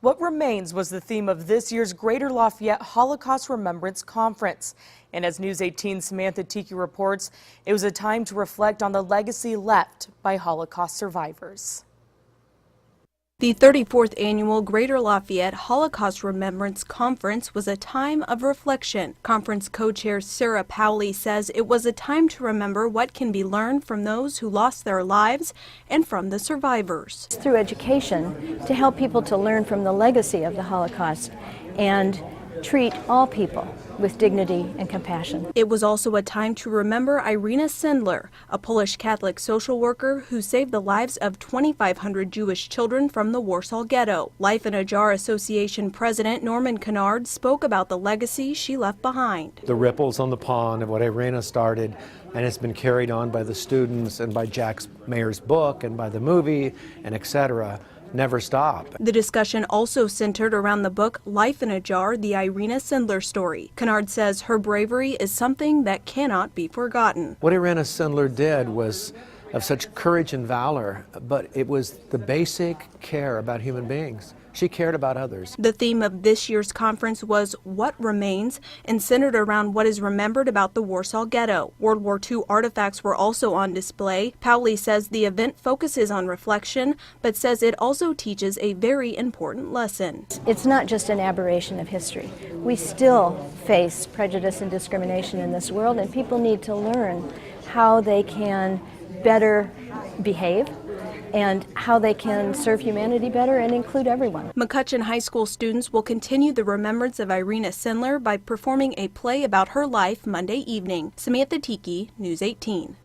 What Remains was the theme of this year's Greater Lafayette Holocaust Remembrance Conference. And as News 18's Samantha Tiki reports, it was a time to reflect on the legacy left by Holocaust survivors. The 34th Annual Greater Lafayette Holocaust Remembrance Conference was a time of reflection. Conference co-chair Sarah Powley says it was a time to remember what can be learned from those who lost their lives and from the survivors. Through education, to help people to learn from the legacy of the Holocaust and treat all people with dignity and compassion. It was also a time to remember Irina Sendler, a Polish Catholic social worker who saved the lives of 2,500 Jewish children from the Warsaw Ghetto. Life in a Jar Association President Norman Kennard spoke about the legacy she left behind. The ripples on the pond of what Irina started, and it's been carried on by the students and by Jack Mayer's book and by the movie and etc. never stop. The discussion also centered around the book Life in a Jar, the Irina Sendler story. Kennard says her bravery is something that cannot be forgotten. What Irina Sendler did was of such courage and valor, but it was the basic care about human beings. She cared about others. The theme of this year's conference was What Remains, and centered around what is remembered about the Warsaw Ghetto. World War II artifacts were also on display. Powley says the event focuses on reflection, but says it also teaches a very important lesson. It's not just an aberration of history. We still face prejudice and discrimination in this world, and people need to learn how they can better behave and how they can serve humanity better and include everyone. McCutcheon High School students will continue the remembrance of Irina Sendler by performing a play about her life Monday evening. Samantha Tiki, News 18.